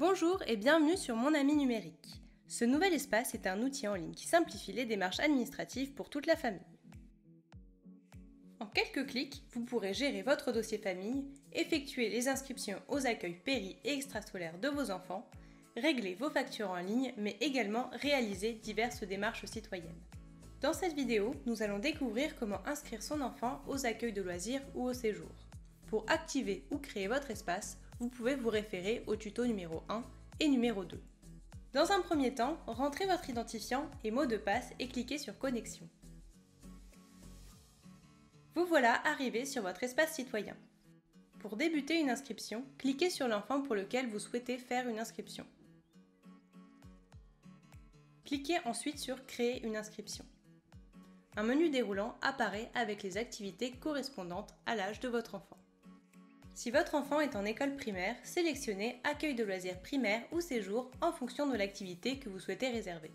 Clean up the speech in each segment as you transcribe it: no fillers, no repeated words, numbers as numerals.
Bonjour et bienvenue sur Mon Ami Numérique. Ce nouvel espace est un outil en ligne qui simplifie les démarches administratives pour toute la famille. En quelques clics, vous pourrez gérer votre dossier famille, effectuer les inscriptions aux accueils péri et extrascolaires de vos enfants, régler vos factures en ligne, mais également réaliser diverses démarches citoyennes. Dans cette vidéo, nous allons découvrir comment inscrire son enfant aux accueils de loisirs ou au séjour. Pour activer ou créer votre espace, vous pouvez vous référer au tuto numéro 1 et numéro 2. Dans un premier temps, rentrez votre identifiant et mot de passe et cliquez sur Connexion. Vous voilà arrivé sur votre espace citoyen. Pour débuter une inscription, cliquez sur l'enfant pour lequel vous souhaitez faire une inscription. Cliquez ensuite sur Créer une inscription. Un menu déroulant apparaît avec les activités correspondantes à l'âge de votre enfant. Si votre enfant est en école primaire, sélectionnez Accueil de loisirs primaire ou séjour en fonction de l'activité que vous souhaitez réserver.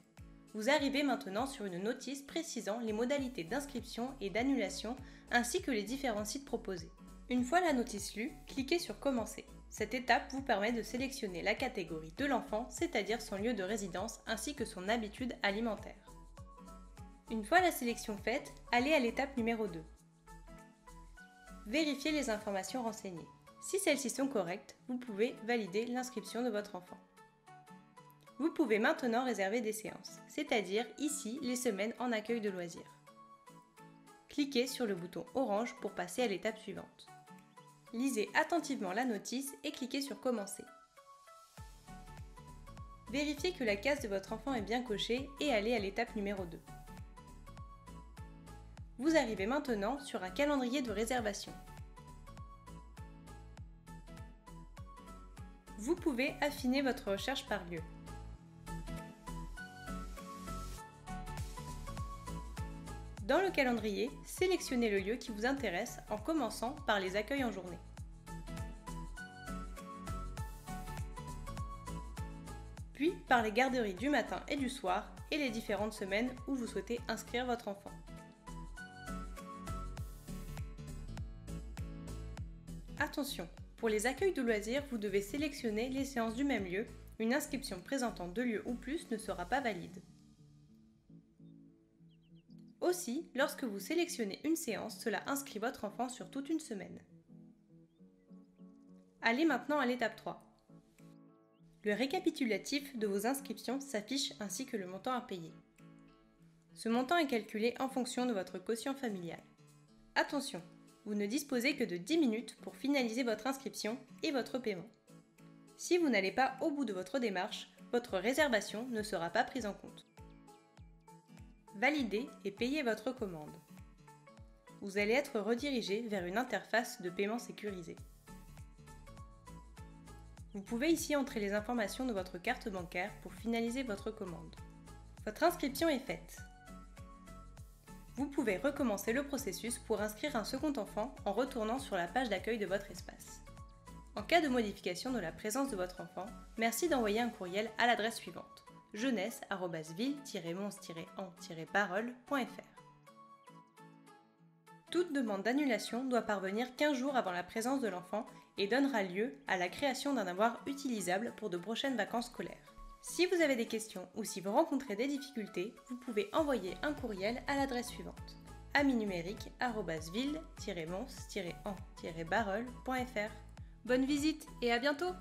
Vous arrivez maintenant sur une notice précisant les modalités d'inscription et d'annulation ainsi que les différents sites proposés. Une fois la notice lue, cliquez sur Commencer. Cette étape vous permet de sélectionner la catégorie de l'enfant, c'est-à-dire son lieu de résidence ainsi que son habitude alimentaire. Une fois la sélection faite, allez à l'étape numéro 2. Vérifiez les informations renseignées. Si celles-ci sont correctes, vous pouvez valider l'inscription de votre enfant. Vous pouvez maintenant réserver des séances, c'est-à-dire ici les semaines en accueil de loisirs. Cliquez sur le bouton orange pour passer à l'étape suivante. Lisez attentivement la notice et cliquez sur Commencer. Vérifiez que la case de votre enfant est bien cochée et allez à l'étape numéro 2. Vous arrivez maintenant sur un calendrier de réservation. Vous pouvez affiner votre recherche par lieu. Dans le calendrier, sélectionnez le lieu qui vous intéresse en commençant par les accueils en journée. Puis par les garderies du matin et du soir et les différentes semaines où vous souhaitez inscrire votre enfant. Attention, pour les accueils de loisirs, vous devez sélectionner les séances du même lieu. Une inscription présentant 2 lieux ou plus ne sera pas valide. Aussi, lorsque vous sélectionnez une séance, cela inscrit votre enfant sur toute une semaine. Allez maintenant à l'étape 3. Le récapitulatif de vos inscriptions s'affiche ainsi que le montant à payer. Ce montant est calculé en fonction de votre quotient familial. Attention! Vous ne disposez que de 10 minutes pour finaliser votre inscription et votre paiement. Si vous n'allez pas au bout de votre démarche, votre réservation ne sera pas prise en compte. Validez et payez votre commande. Vous allez être redirigé vers une interface de paiement sécurisée. Vous pouvez ici entrer les informations de votre carte bancaire pour finaliser votre commande. Votre inscription est faite. Vous pouvez recommencer le processus pour inscrire un second enfant en retournant sur la page d'accueil de votre espace. En cas de modification de la présence de votre enfant, merci d'envoyer un courriel à l'adresse suivante: jeunesse-ville-en-parole.fr. Toute demande d'annulation doit parvenir 15 jours avant la présence de l'enfant et donnera lieu à la création d'un avoir utilisable pour de prochaines vacances scolaires. Si vous avez des questions ou si vous rencontrez des difficultés, vous pouvez envoyer un courriel à l'adresse suivante: aminumérique@ville-mons-en-barreul.fr. Bonne visite et à bientôt!